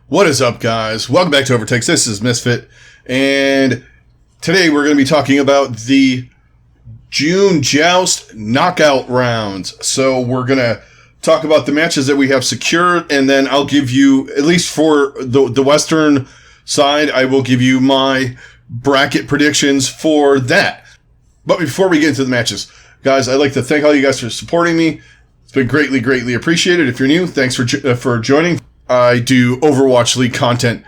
What is up, guys? Welcome back to OverTakes. This is Misfit, and today we're going to be talking about the June Joust Knockout rounds. So we're going to talk about the matches that we have secured, and then I'll give you, at least for the Western side, I will give you my bracket predictions for that. But before we get into the matches, guys, I'd like to thank all you guys for supporting me. It's been greatly appreciated. If you're new, thanks for joining. I do Overwatch League content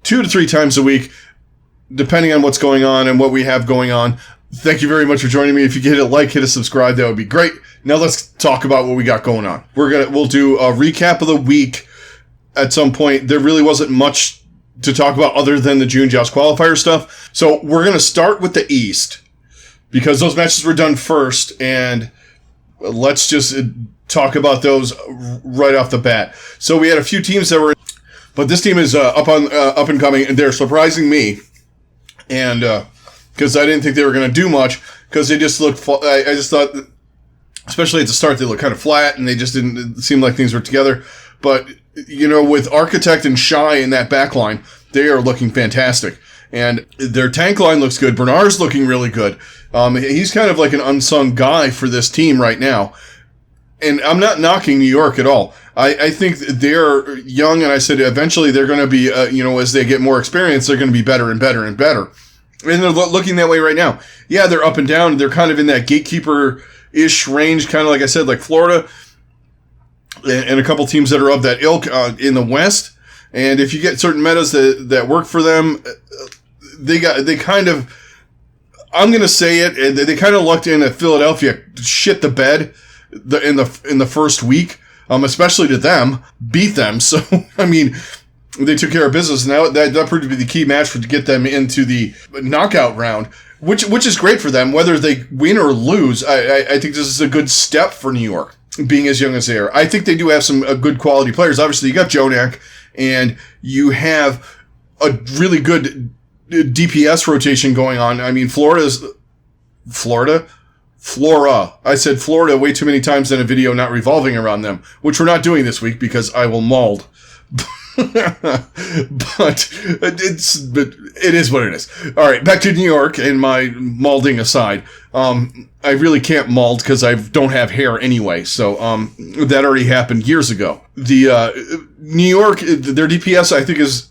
2 to 3 times a week, depending on what's going on and what we have going on. Thank you very much for joining me. If you could hit a like, hit a subscribe, that would be great. Now let's talk about what we got going on. We'll do a recap of the week at some point. There really wasn't much to talk about other than the June Joust qualifier stuff. So we're going to start with the East, because those matches were done first, and let's just talk about those right off the bat. So we had a few teams that were, but this team is up and coming, and they're surprising me, and because I didn't think they were going to do much, because they just looked. I just thought, especially at the start, they looked kind of flat, and they just didn't seem like things were together. But you know, with Architect and Shy in that back line, they are looking fantastic, and their tank line looks good. Bernard's looking really good. He's kind of like an unsung guy for this team right now. And I'm not knocking New York at all. I think they're young, and I said eventually they're going to be, as they get more experience, they're going to be better and better and better. And they're looking that way right now. Yeah, they're up and down. They're kind of in that gatekeeper-ish range, kind of like I said, like Florida, and a couple teams that are of that ilk in the West. And if you get certain metas that work for them, they kind of, I'm going to say it, and they kind of lucked in at Philadelphia, shit the bed in the first week, especially to them, beat them. So, I mean, they took care of business. Now that proved to be the key match to get them into the knockout round, which is great for them, whether they win or lose. I think this is a good step for New York, being as young as they are. I think they do have some good quality players. Obviously, you got Jonak, and you have a really good DPS rotation going on. I mean, Flora. I said Florida way too many times in a video, not revolving around them, which we're not doing this week because I will mauled. But it is what it is. All right, back to New York and my maulding aside. I really can't mauld because I don't have hair anyway, so that already happened years ago. The New York, their DPS I think is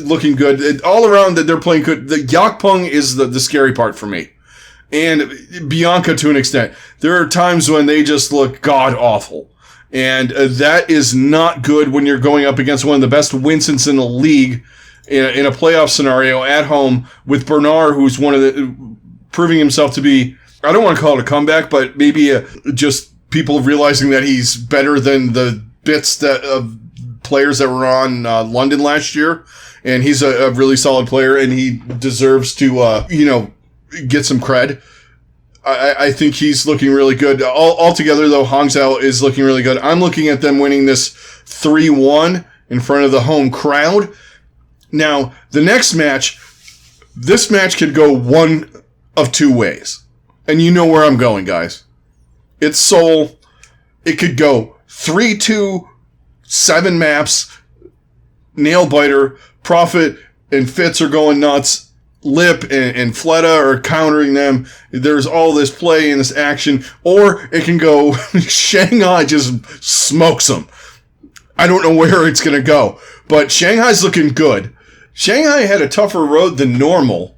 looking good. All around that they're playing good. The Yakpung is the scary part for me. And Bianca to an extent. There are times when they just look god-awful. And that is not good when you're going up against one of the best Winsons in the league in a playoff scenario at home with Bernard, who's proving himself to be, I don't want to call it a comeback, but maybe just people realizing that he's better than the bits of players that were on London last year. And he's a really solid player, and he deserves to, get some cred. I think he's looking really good. Altogether, though, Hangzhou is looking really good. I'm looking at them winning this 3-1 in front of the home crowd. Now, the next match, this match could go one of two ways. And you know where I'm going, guys. It's Seoul. It could go 3-2, 7 maps, nail-biter, Prophet and Fitz are going nuts. Lip and Fleta are countering them. There's all this play and this action. Or it can go, Shanghai just smokes them. I don't know where it's going to go. But Shanghai's looking good. Shanghai had a tougher road than normal.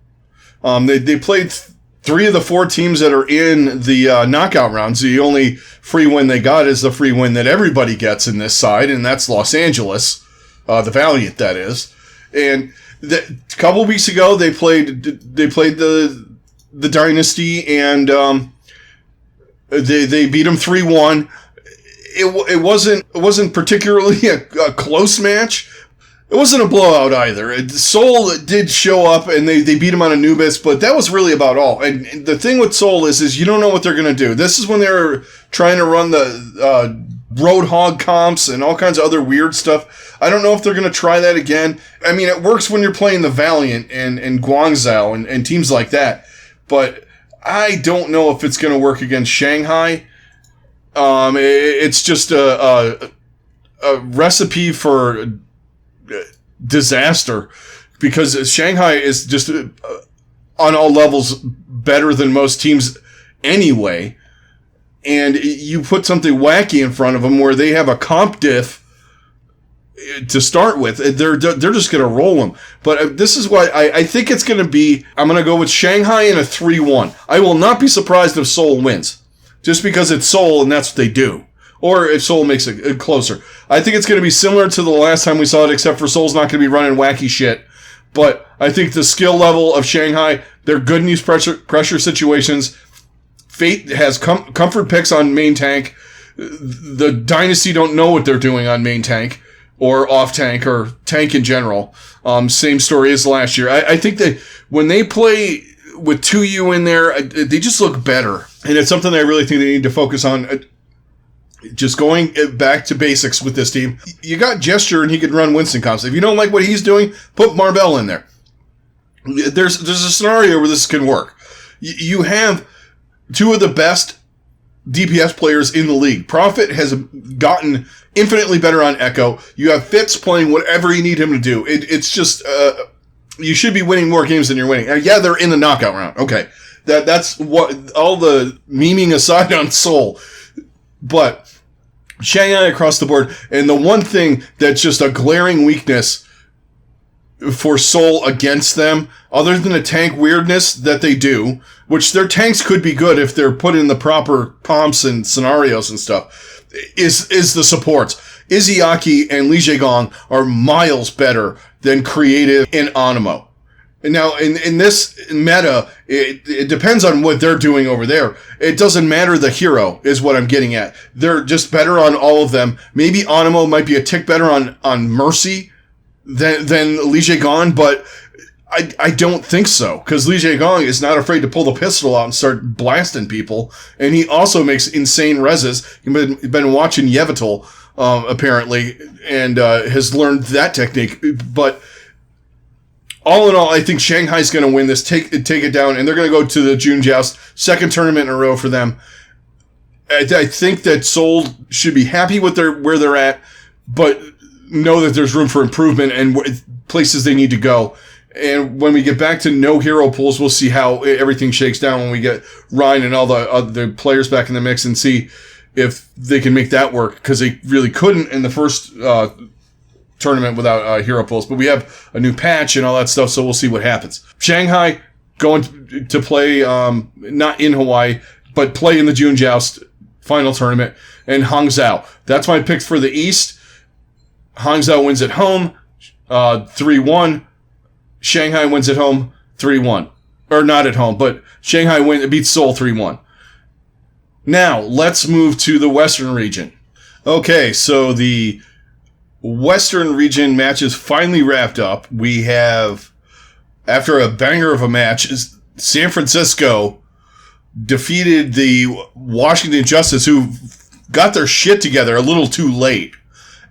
They played 3 of the 4 teams that are in the knockout rounds. The only free win they got is the free win that everybody gets in this side, and that's Los Angeles. The Valiant, that is. And a couple weeks ago, they played the Dynasty, and they beat them 3-1. It wasn't particularly a close match. It wasn't a blowout either. Seoul did show up, and they beat them on Anubis, but that was really about all. And the thing with Seoul is you don't know what they're going to do. This is when they're trying to run the Roadhog comps and all kinds of other weird stuff. I don't know if they're going to try that again. I mean, it works when you're playing the Valiant and Guangzhou and teams like that. But I don't know if it's going to work against Shanghai. It's just a recipe for disaster because Shanghai is just on all levels better than most teams anyway. And you put something wacky in front of them where they have a comp diff to start with. They're just going to roll them. But this is why I think it's going to be, I'm going to go with Shanghai in a 3-1. I will not be surprised if Seoul wins. Just because it's Seoul and that's what they do. Or if Seoul makes it closer. I think it's going to be similar to the last time we saw it, except for Seoul's not going to be running wacky shit. But I think the skill level of Shanghai, they're good in these pressure situations. Fate has comfort picks on main tank. The Dynasty don't know what they're doing on main tank or off tank or tank in general. Same story as last year. I think that when they play with 2U in there, they just look better. And it's something I really think they need to focus on. Just going back to basics with this team. You got Gesture and he could run Winston comps. If you don't like what he's doing, put Marvell in there. There's a scenario where this can work. You have two of the best DPS players in the league. Prophet has gotten infinitely better on Echo. You have Fitz playing whatever you need him to do. It's just, you should be winning more games than you're winning. Yeah, they're in the knockout round. Okay. That's what, all the memeing aside on Seoul. But Shanghai across the board. And the one thing that's just a glaring weakness for Seoul against them, other than the tank weirdness that they do, which their tanks could be good if they're put in the proper comps and scenarios and stuff, is the supports. Izzyaki and Li Zhegong are miles better than Creative and Animo. And now, in this meta, it depends on what they're doing over there. It doesn't matter the hero, is what I'm getting at. They're just better on all of them. Maybe Animo might be a tick better on Mercy than Li Zhegong, but I don't think so, because Li Zhegong is not afraid to pull the pistol out and start blasting people, and he also makes insane reses. He's been watching Yevitol, apparently, and has learned that technique, but all in all, I think Shanghai's going to win this, take it down, and they're going to go to the June Joust, second tournament in a row for them. I think that Seoul should be happy with where they're at, but know that there's room for improvement and places they need to go. And when we get back to no hero pools, we'll see how everything shakes down when we get Ryan and all the players back in the mix and see if they can make that work, because they really couldn't in the first tournament without hero pools. But we have a new patch and all that stuff, so we'll see what happens. Shanghai going to play, not in Hawaii, but play in the June Joust final tournament, and Hangzhou. That's my picks for the East. Hangzhou wins at home, 3-1. Shanghai wins at home, 3-1. Or not at home, but Shanghai beats Seoul 3-1. Now, let's move to the Western region. Okay, so the Western region matches finally wrapped up. We have, after a banger of a match, San Francisco defeated the Washington Justice, who got their shit together a little too late.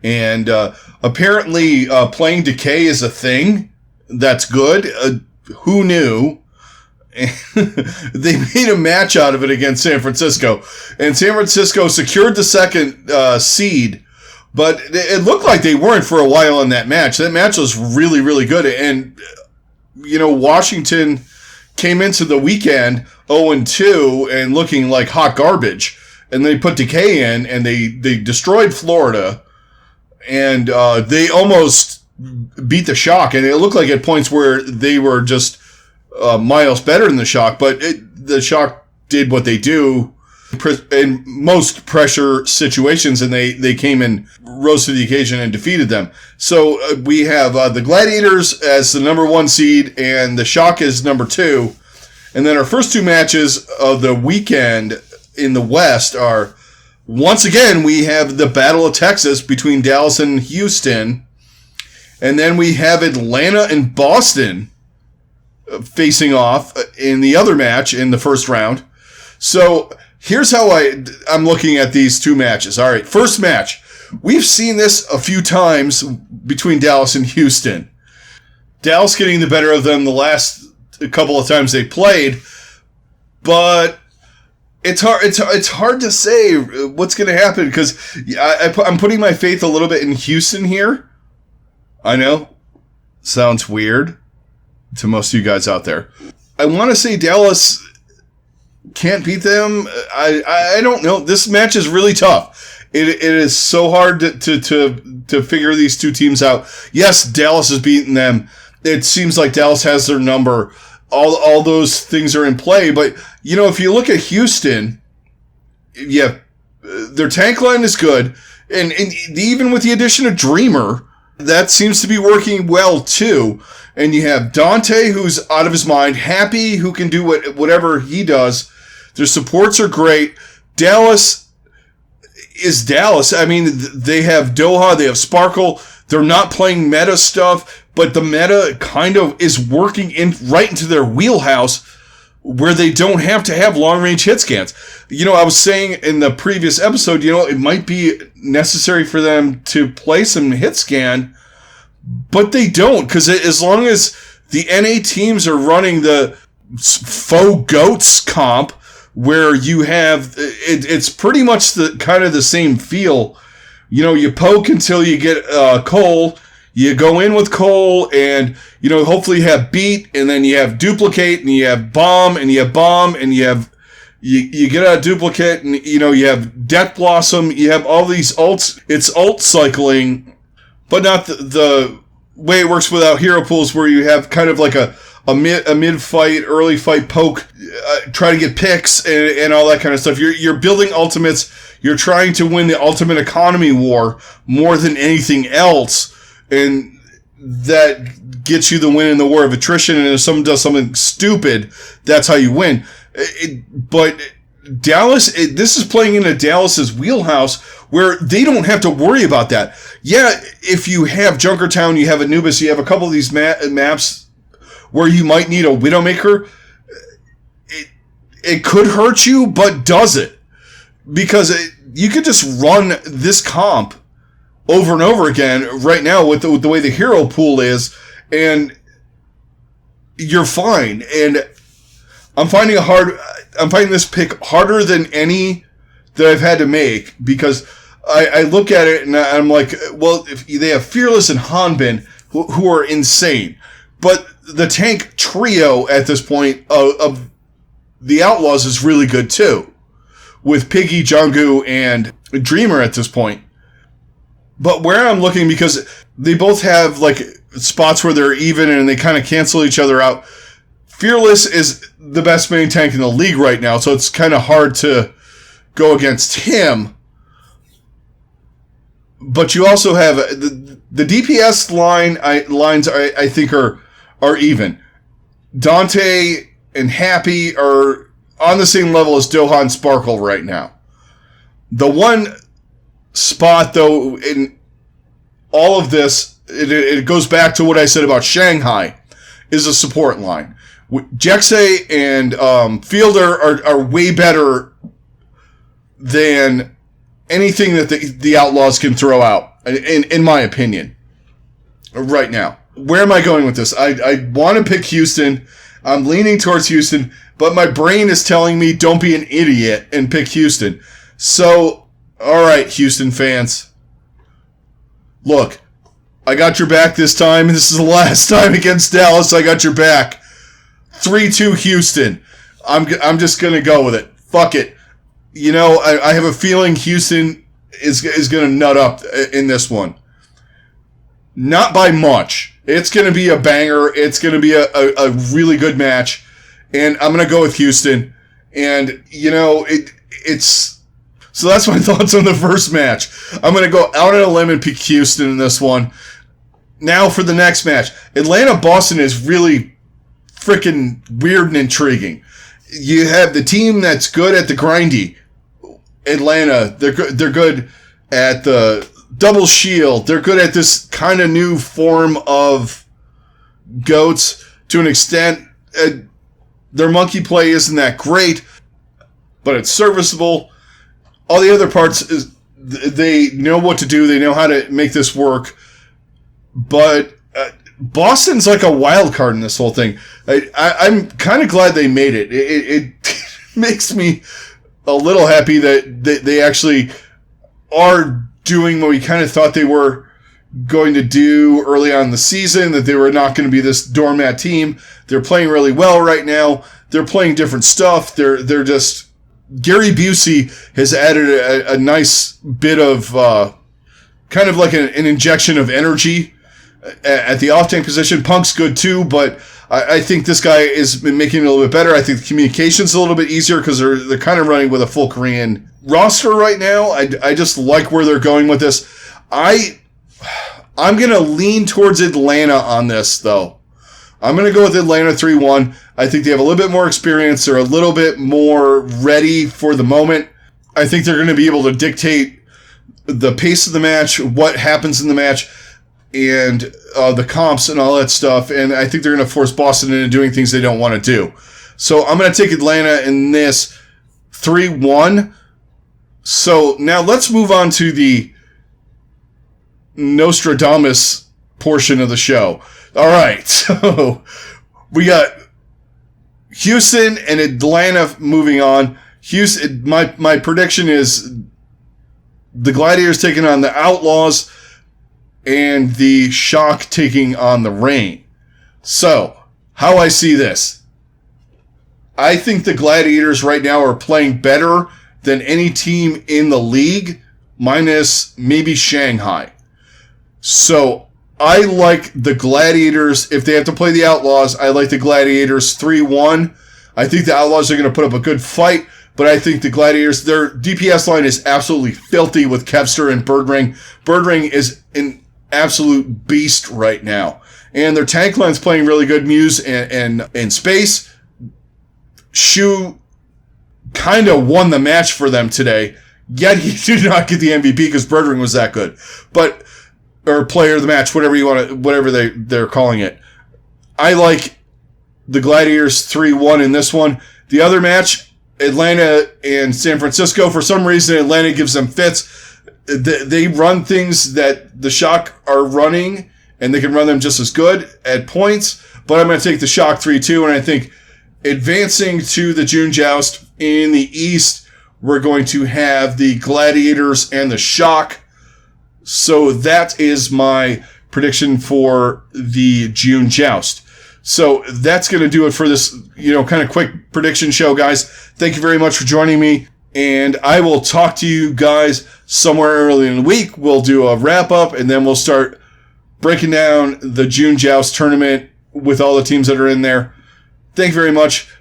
And apparently playing Decay is a thing that's good. Who knew? They made a match out of it against San Francisco. And San Francisco secured the second seed. But it looked like they weren't for a while in that match. That match was really, really good. And, Washington came into the weekend 0-2 and looking like hot garbage. And they put Decay in, and they destroyed Florida. And they almost beat the Shock. And it looked like at points where they were just miles better than the Shock. But the Shock did what they do in most pressure situations, and they came and rose to the occasion and defeated them. So we have the Gladiators as the number 1 seed, and the Shock is number 2. And then our first two matches of the weekend in the West are, once again, we have the Battle of Texas between Dallas and Houston. And then we have Atlanta and Boston facing off in the other match in the first round. So here's how I'm looking at these two matches. All right, first match. We've seen this a few times between Dallas and Houston. Dallas getting the better of them the last couple of times they played, but it's hard to say what's going to happen, because I'm putting my faith a little bit in Houston here. I know, sounds weird to most of you guys out there. I want to say Dallas can't beat them. I don't know. This match is really tough. It is so hard to figure these two teams out. Yes, Dallas is beating them. It seems like Dallas has their number. All those things are in play. But, if you look at Houston, yeah, their tank line is good. And even with the addition of Dreamer, that seems to be working well, too. And you have Dante, who's out of his mind, Happy, who can do whatever he does. Their supports are great. Dallas is Dallas. I mean, they have Doha, they have Sparkle. They're not playing meta stuff, but the meta kind of is working right into their wheelhouse where they don't have to have long-range hit scans. I was saying in the previous episode, it might be necessary for them to play some hit scan, but they don't, because as long as the NA teams are running the faux goats comp, where you have, it's pretty much the kind of the same feel. You poke until you get Cole, you go in with Cole, and, hopefully you have beat, and then you have duplicate, and you have bomb, and you have bomb, and you have, you get a duplicate, and, you have Death Blossom, you have all these ults. It's ult cycling, but not the way it works without hero pools, where you have kind of like a mid-fight, early fight poke, try to get picks and all that kind of stuff. You're building ultimates. You're trying to win the ultimate economy war more than anything else. And that gets you the win in the war of attrition. And if someone does something stupid, that's how you win. But Dallas, this is playing into Dallas's wheelhouse where they don't have to worry about that. Yeah, if you have Junkertown, you have Anubis, you have a couple of these maps where you might need a Widowmaker, it could hurt you, but does it? Because you could just run this comp over and over again right now with the way the hero pool is, and you're fine. And I'm finding this pick harder than any that I've had to make, because I look at it and I'm like, well, if they have Fearless and Hanbin, who are insane, but the tank trio at this point of the Outlaws is really good too, with Piggy, Jungkook, and Dreamer at this point. But where I'm looking, because they both have like spots where they're even and they kind of cancel each other out. Fearless is the best main tank in the league right now, so it's kind of hard to go against him. But you also have the DPS lines. I think are even. Dante and Happy are on the same level as Doha and Sparkle right now. The one spot, though, in all of this, it goes back to what I said about Shanghai, is a support line. Jexay and Fielder are way better than anything that the Outlaws can throw out, in my opinion, right now. Where am I going with this? I want to pick Houston. I'm leaning towards Houston, but my brain is telling me don't be an idiot and pick Houston. So, all right, Houston fans. Look, I got your back this time. This is the last time against Dallas. I got your back. 3-2 Houston. I'm just going to go with it. Fuck it. I have a feeling Houston is going to nut up in this one. Not by much. It's going to be a banger. It's going to be a really good match. And I'm going to go with Houston. And, it's... So that's my thoughts on the first match. I'm going to go out on a limb and pick Houston in this one. Now for the next match. Atlanta-Boston is really freaking weird and intriguing. You have the team that's good at the grindy. Atlanta, they're good at the double shield. They're good at this kind of new form of goats to an extent. Their monkey play isn't that great, but it's serviceable. All the other parts, they know what to do. They know how to make this work. But Boston's like a wild card in this whole thing. I'm kind of glad they made it. It makes me a little happy that they actually are doing what we kind of thought they were going to do early on in the season, that they were not going to be this doormat team. They're playing really well right now. They're playing different stuff. They're just... Gary Busey has added a nice bit of kind of like an injection of energy at the off-tank position. Punk's good too, but I think this guy is making it a little bit better. I think the communication's a little bit easier because they're kind of running with a full Korean roster right now. I just like where they're going with this. I'm going to lean towards Atlanta on this, though. I'm going to go with Atlanta 3-1. I think they have a little bit more experience. They're a little bit more ready for the moment. I think they're going to be able to dictate the pace of the match, what happens in the match, and the comps and all that stuff. And I think they're going to force Boston into doing things they don't want to do. So I'm going to take Atlanta in this 3-1. So now let's move on to the Nostradamus portion of the show. All right, so we got Houston and Atlanta moving on. Houston, my prediction is the Gladiators taking on the Outlaws and the Shock taking on the Reign. So, how I see this. I think the Gladiators right now are playing better than any team in the league, minus maybe Shanghai. So, I like the Gladiators. If they have to play the Outlaws, I like the Gladiators 3-1. I think the Outlaws are going to put up a good fight, but I think the Gladiators, their DPS line is absolutely filthy with Kevster and Birdring. Birdring is an absolute beast right now. And their tank line's playing really good. Muse and Space. Shu kind of won the match for them today, yet he did not get the MVP because Birdring was that good. But... or player of the match, whatever you want to, whatever they're calling it. I like the Gladiators 3-1 in this one. The other match, Atlanta and San Francisco. For some reason, Atlanta gives them fits. They run things that the Shock are running, and they can run them just as good at points. But I'm going to take the Shock 3-2, and I think advancing to the June Joust in the East, we're going to have the Gladiators and the Shock. So that is my prediction for the June Joust. So that's going to do it for this, kind of quick prediction show, guys. Thank you very much for joining me. And I will talk to you guys somewhere early in the week. We'll do a wrap up and then we'll start breaking down the June Joust tournament with all the teams that are in there. Thank you very much.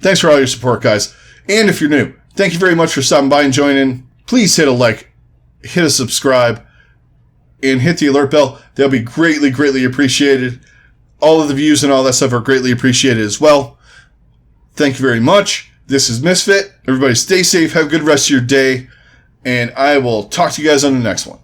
Thanks for all your support, guys. And if you're new, thank you very much for stopping by and joining. Please hit a like, hit a subscribe, and hit the alert bell. They'll be greatly, greatly appreciated. All of the views and all that stuff are greatly appreciated as well. Thank you very much. This is Misfit. Everybody stay safe. Have a good rest of your day. And I will talk to you guys on the next one.